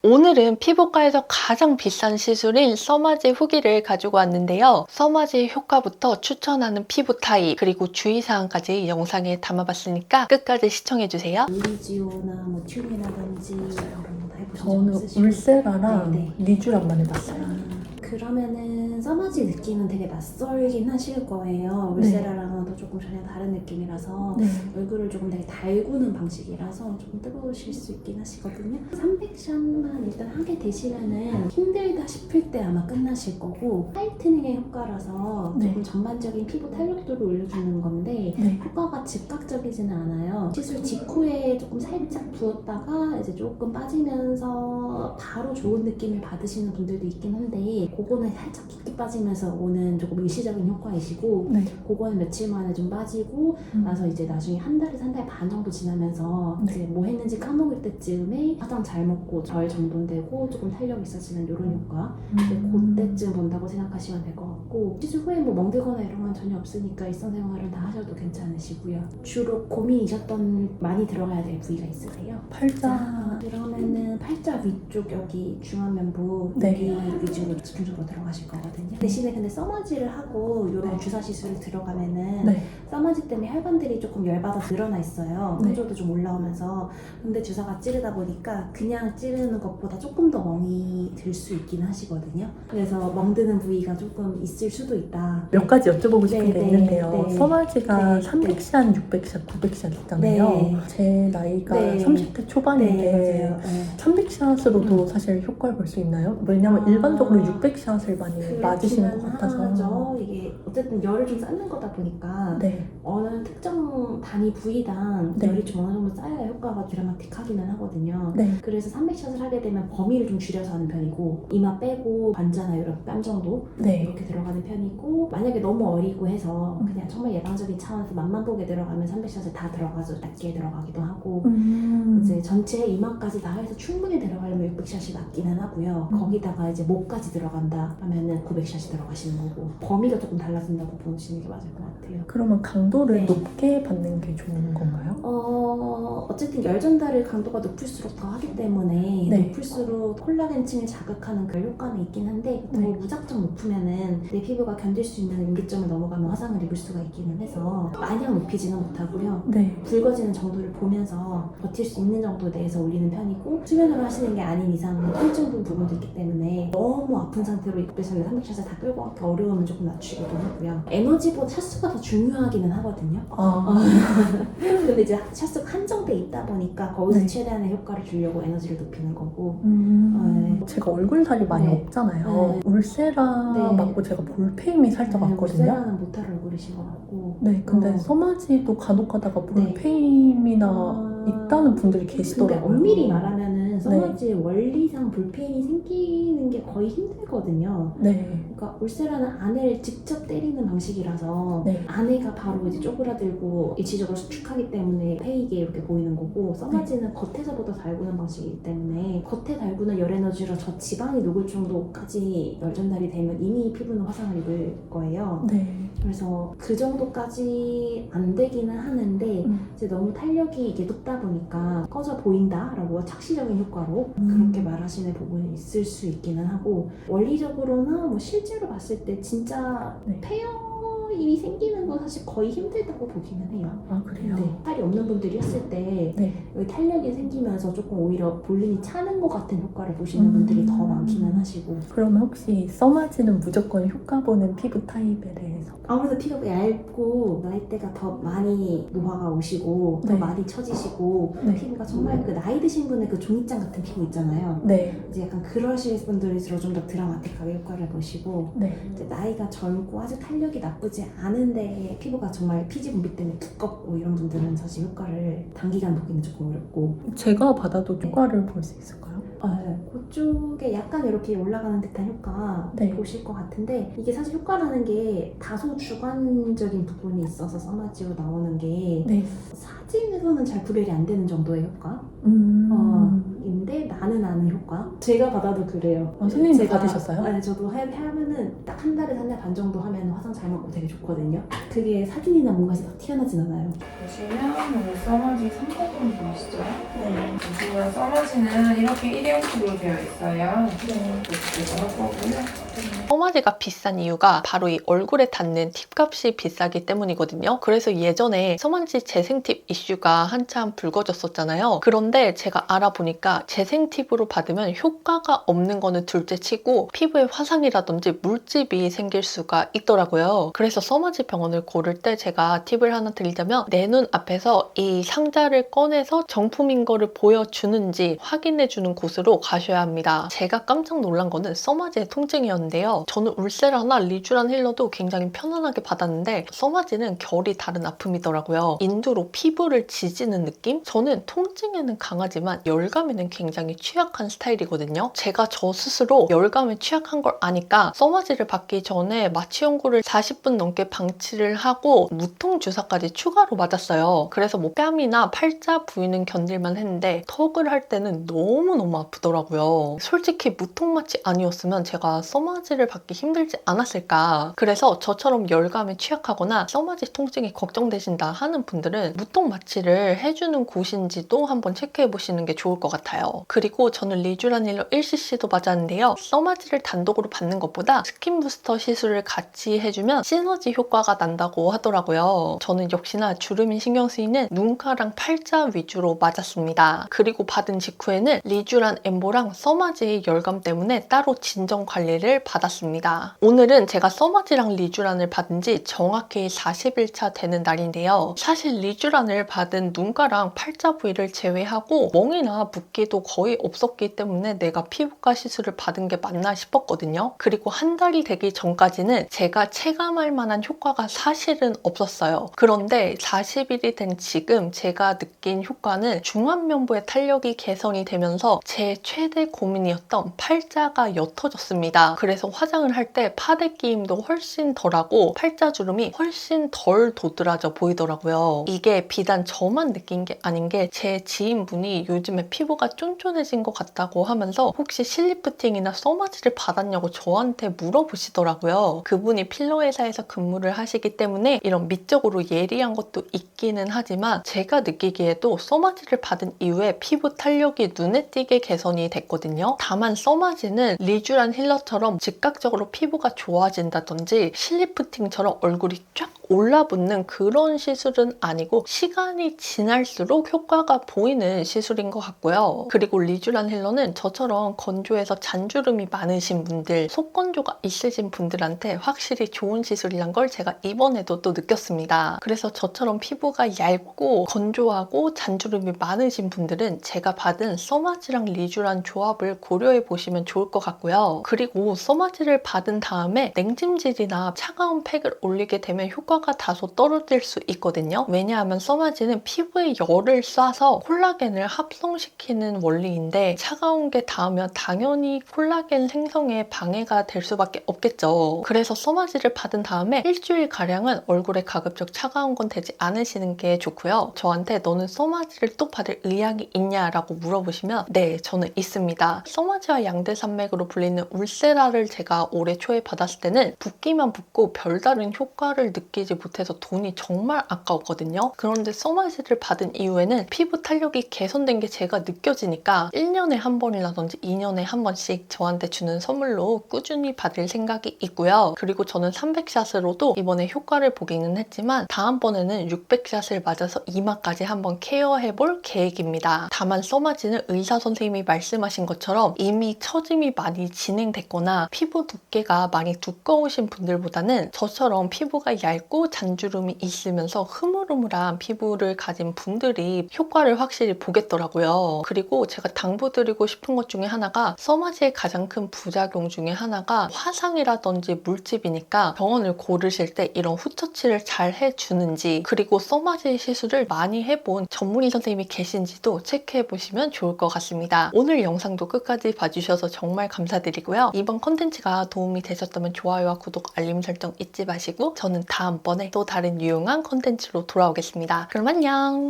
오늘은 피부과에서 가장 비싼 시술인 써마지 후기를 가지고 왔는데요. 써마지 효과부터 추천하는 피부 타입 그리고 주의사항까지 영상에 담아봤으니까 끝까지 시청해주세요. 리지오나 뭐 튜리나든지 이런 거 다 해보신 적 저는 있으시고? 울세라랑 네. 리쥬란만 해봤어요. 그러면은 써마지 느낌은 되게 낯설긴 하실 거예요. 네. 울세라랑은 조금 전혀 다른 느낌이라서 네. 얼굴을 조금 되게 달구는 방식이라서 조금 뜨거우실 수 있긴 하시거든요. 300샷만 일단 하게 되시면은 힘들다 싶을 때 아마 끝나실 거고, 타이트닝의 효과라서 네. 조금 전반적인 피부 탄력도를 올려주는 건데 네. 효과가 즉각적이지는 않아요. 시술 직후에 조금 살짝 부었다가 이제 조금 빠지면서 바로 좋은 느낌을 받으시는 분들도 있긴 한데, 그거는 살짝 깊게 빠지면서 오는 조금 일시적인 효과이시고, 네. 그거는 며칠 만에 좀 빠지고 나서 이제 나중에 한 달에서 한 달 반 정도 지나면서 네. 이제 뭐 했는지 까먹을 때쯤에 화장 잘 먹고 절 정돈되고 조금 탄력이 있어지는 이런 효과, 이제 그때쯤 본다고 생각하시면 될 것 같고, 시술 후에 뭐 멍들거나 이런 건 전혀 없으니까 일상생활은 다 하셔도 괜찮으시고요. 주로 고민이셨던 많이 들어가야 될 부위가 있으세요? 팔자. 자, 그러면은 팔자 위쪽 여기 중안면부 네. 여기 위주로 집중적으로 들어가실 거거든요. 대신에 근데 써마지를 하고 이런 네. 주사 시술을 들어가면은 네. 써마지 때문에 혈관들이 조금 열받아 늘어나 있어요. 네. 홍조도 좀 올라오면서. 근데 주사가 찌르다 보니까 그냥 찌르는 것보다 조금 더 멍이 들 수 있긴 하시거든요. 그래서 멍드는 부위가 조금 있을 수도 있다. 몇 가지 여쭤보고 싶은 게 네, 있는데요. 네. 써마지가 네, 300샷, 600샷, 900샷 있잖아요. 네. 제 나이가 네. 30대 초반인데 네, 맞아요. 네. 300샷으로도 사실 효과를 볼 수 있나요? 왜냐면 아. 일반적으로 600샷을 많이 맞으시는 것 같아서. 하죠. 이게 어쨌든 열을 좀 쌓는 거다 보니까 네. 어느 특정 단위 부위당 네. 열이 좀 어느 정도 쌓여야 효과가 드라마틱하기는 하거든요. 네. 그래서 300샷을 하게 되면 범위를 좀 줄여서 하는 편이고, 이마 빼고 반자나 이런 뺨 정도 네. 이렇게 들어가는 편이고, 만약에 너무 어리고 해서 그냥 정말 예방적인 차원에서 맛만 보게 들어가면 300샷을 다 들어가서 낮게 들어가기도 하고, 이제 전체 이마까지 다 해서 충분히 들어가려면 600샷이 맞기는 하고요. 거기다가 이제 목까지 들어간다 하면은 900샷이 들어가시는 거고, 범위가 조금 달라진다고 보시는 게 맞을 것 같아요. 그러면 강도를 네. 높게 받는 게 좋은 건가요? 어쨌든 열 전달의 강도가 높을수록 더 하기 때문에 네. 높을수록 콜라겐층을 자극하는 그 효과는 있긴 한데, 더 네. 무작정 높으면은 내 피부가 견딜 수 있는 임계점을 넘어가면 화상을 입을 수가 있기는 해서 마냥 높이지는 못하고요. 네. 붉어지는 정도를 보면서 버틸 수 있는 정도 내에서 올리는 편이고, 수면으로 하시는 게 아닌 이상 통증 부분도 있기 때문에 너무 아픈 상태로 600샷을 300샷을 다 끌고 가기 어려우면 조금 낮추기도 하고요. 에너지보다 샷수가 더 중요하기는 하거든요. 근데 이제 샷수가 한정돼 있다 보니까 거기서 네. 최대한의 효과를 주려고 에너지를 높이는 거고. 제가 얼굴살이 많이 네. 없잖아요. 네. 울세라 네. 맞고 제가 볼페임이 살짝 왔거든요. 울세라는 못할 얼굴이신 것 같고. 네, 근데 써마지도 간혹 가다가 볼페임이나 있다는 분들이 근데 계시더라고요. 엄밀히 말하면은 써마지 원리상 볼페인이 생기는 게 거의 힘들거든요. 네. 그러니까 울세라는 안을 직접 때리는 방식이라서 네. 안에가 바로 이제 쪼그라들고 일시적으로 수축하기 때문에 패이게 이렇게 보이는 거고, 써마지는 겉에서부터 달구는 방식이기 때문에 겉에 달구는 열 에너지로 저 지방이 녹을 정도까지 열 전달이 되면 이미 피부는 화상을 입을 거예요. 네. 그래서 그 정도까지 안 되기는 하는데 이제 너무 탄력이 이게 높다 보니까 꺼져 보인다라고 착시적인 효과로 그렇게 말하시는 부분이 있을 수 있기는 하고, 원리적으로나 뭐 실제로 봤을 때 진짜 네. 폐염이 생기는 건 사실 거의 힘들다고 보기는 해요. 아, 그래요? 네, 살이 없는 분들이 했을 때 네. 여기 탄력이 생기면서 조금 오히려 볼륨이 차는 것 같은 효과를 보시는 분들이 더 많기는 하시고. 그러면 혹시 써마지는 무조건 효과 보는 피부 타입에 대해서? 아무래도 피부가 얇고 나이대가 더 많이 노화가 오시고 더 네. 많이 처지시고, 네. 피부가 정말 그 나이 드신 분의 그 종이장 같은 피부 있잖아요. 네. 이제 약간 그러실 분들일수록 좀 더 드라마틱하게 효과를 보시고, 네. 이제 나이가 젊고 아주 탄력이 나쁘지 않은데 피부가 정말 피지 분비 때문에 두껍고 이런 분들은 사실 효과를 단기간 보기는 조금 어렵고. 제가 받아도 효과를 볼 수 있을까요? 그쪽에 약간 이렇게 올라가는 듯한 효과 네. 보실 것 같은데, 이게 사실 효과라는 게 다소 주관적인 부분이 있어서 써마지로 나오는 게 네. 사진으로는 잘 구별이 안 되는 정도의 효과. 효과인데 나는 아는 효과. 제가 받아도 그래요. 선생님도 받으셨어요? 네, 저도 하면은 딱 한 달에서 한 달 반 정도 하면 화장 잘 먹고 되게 좋거든요. 그게 사진이나 뭔가에서 딱 튀어나진 않아요. 보시면 여기 써머지 상품권 보이시죠? 네. 보시면 써머지는 이렇게 일회용식으로 되어 있어요. 네. 이렇게 할 거고요. 써마지가 비싼 이유가 바로 이 얼굴에 닿는 팁값이 비싸기 때문이거든요. 그래서 예전에 써마지 재생팁 이슈가 한참 불거졌었잖아요. 그런데 제가 알아보니까 재생팁으로 받으면 효과가 없는 거는 둘째치고 피부에 화상이라든지 물집이 생길 수가 있더라고요. 그래서 써마지 병원을 고를 때 제가 팁을 하나 드리자면 내 눈 앞에서 이 상자를 꺼내서 정품인 거를 보여주는지 확인해주는 곳으로 가셔야 합니다. 제가 깜짝 놀란 거는 써마지의 통증이었는데요. 저는 울세라나 리쥬란 힐러도 굉장히 편안하게 받았는데 써마지는 결이 다른 아픔이더라고요. 인두로 피부를 지지는 느낌? 저는 통증에는 강하지만 열감에는 굉장히 취약한 스타일이거든요. 제가 저 스스로 열감에 취약한 걸 아니까 써마지를 받기 전에 마취 연고를 40분 넘게 방치를 하고 무통 주사까지 추가로 맞았어요. 그래서 뭐 뺨이나 팔자 부위는 견딜만 했는데 턱을 할 때는 너무너무 아프더라고요. 솔직히 무통 마취 아니었으면 제가 써마지를 받기 힘들지 않았을까. 그래서 저처럼 열감에 취약하거나 써마지 통증이 걱정되신다 하는 분들은 무통 마취를 해주는 곳인지도 한번 체크해 보시는 게 좋을 것 같아요. 그리고 저는 리쥬란 힐러 1cc도 맞았는데요. 써마지를 단독으로 받는 것보다 스킨 부스터 시술을 같이 해주면 시너지 효과가 난다고 하더라고요. 저는 역시나 주름이 신경 쓰이는 눈가랑 팔자 위주로 맞았습니다. 그리고 받은 직후에는 리쥬란 엠보랑 써마지의 열감 때문에 따로 진정 관리를 받았습니다. 오늘은 제가 써마지랑 리쥬란을 받은 지 정확히 40일차 되는 날인데요. 사실 리쥬란을 받은 눈가랑 팔자 부위를 제외하고 멍이나 붓기도 거의 없었기 때문에 내가 피부과 시술을 받은 게 맞나 싶었거든요. 그리고 한 달이 되기 전까지는 제가 체감할 만한 효과가 사실은 없었어요. 그런데 40일이 된 지금 제가 느낀 효과는 중안면부의 탄력이 개선이 되면서 제 최대 고민이었던 팔자가 옅어졌습니다. 그래서 화장을 할 때 파데 끼임도 훨씬 덜하고 팔자주름이 훨씬 덜 도드라져 보이더라고요. 이게 비단 저만 느낀 게 아닌 게 제 지인분이 요즘에 피부가 쫀쫀해진 것 같다고 하면서 혹시 실리프팅이나 써마지를 받았냐고 저한테 물어보시더라고요. 그분이 필러 회사에서 근무를 하시기 때문에 이런 미적으로 예리한 것도 있기는 하지만 제가 느끼기에도 써마지를 받은 이후에 피부 탄력이 눈에 띄게 개선이 됐거든요. 다만 써마지는 리쥬란 힐러처럼 즉각적으로 피부가 좋아진다든지 실리프팅처럼 얼굴이 쫙 올라붙는 그런 시술은 아니고 시간이 지날수록 효과가 보이는 시술인 것 같고요. 그리고 리쥬란 힐러는 저처럼 건조해서 잔주름이 많으신 분들, 속건조가 있으신 분들한테 확실히 좋은 시술이란 걸 제가 이번에도 또 느꼈습니다. 그래서 저처럼 피부가 얇고 건조하고 잔주름이 많으신 분들은 제가 받은 써마지랑 리쥬란 조합을 고려해 보시면 좋을 것 같고요. 그리고 써마지를 받은 다음에 냉찜질이나 차가운 팩을 올리게 되면 효과가 다소 떨어질 수 있거든요. 왜냐하면 써마지는 피부에 열을 쏴서 콜라겐을 합성시키는 원리인데 차가운 게 닿으면 당연히 콜라겐 생성에 방해가 될 수밖에 없겠죠. 그래서 써마지를 받은 다음에 일주일가량은 얼굴에 가급적 차가운 건 대지 않으시는 게 좋고요. 저한테 너는 써마지를 또 받을 의향이 있냐라고 물어보시면 네, 저는 있습니다. 써마지와 양대산맥으로 불리는 울세라를 제가 올해 초에 받았을 때는 붓기만 붓고 별다른 효과를 느끼지 못해서 돈이 정말 아까웠거든요. 그런데 써마지를 받은 이후에는 피부 탄력이 개선된 게 제가 느껴지니까 1년에 한 번이라든지 2년에 한 번씩 저한테 주는 선물로 꾸준히 받을 생각이 있고요. 그리고 저는 300샷으로도 이번에 효과를 보기는 했지만 다음번에는 600샷을 맞아서 이마까지 한번 케어해볼 계획입니다. 다만 써마지는 의사 선생님이 말씀하신 것처럼 이미 처짐이 많이 진행됐거나 피부 두께가 많이 두꺼우신 분들보다는 저처럼 피부가 얇고 잔주름이 있으면서 흐물흐물한 피부를 가진 분들이 효과를 확실히 보겠더라고요. 그리고 제가 당부드리고 싶은 것 중에 하나가 써마지의 가장 큰 부작용 중에 하나가 화상이라든지 물집이니까 병원을 고르실 때 이런 후처치를 잘 해주는지 그리고 써마지 시술을 많이 해본 전문의 선생님이 계신지도 체크해보시면 좋을 것 같습니다. 오늘 영상도 끝까지 봐주셔서 정말 감사드리고요. 이번 컨텐츠가 도움이 되셨다면 좋아요와 구독, 알림 설정 잊지 마시고 저는 다음번에 또 다른 유용한 컨텐츠로 돌아오겠습니다. 그럼 안녕!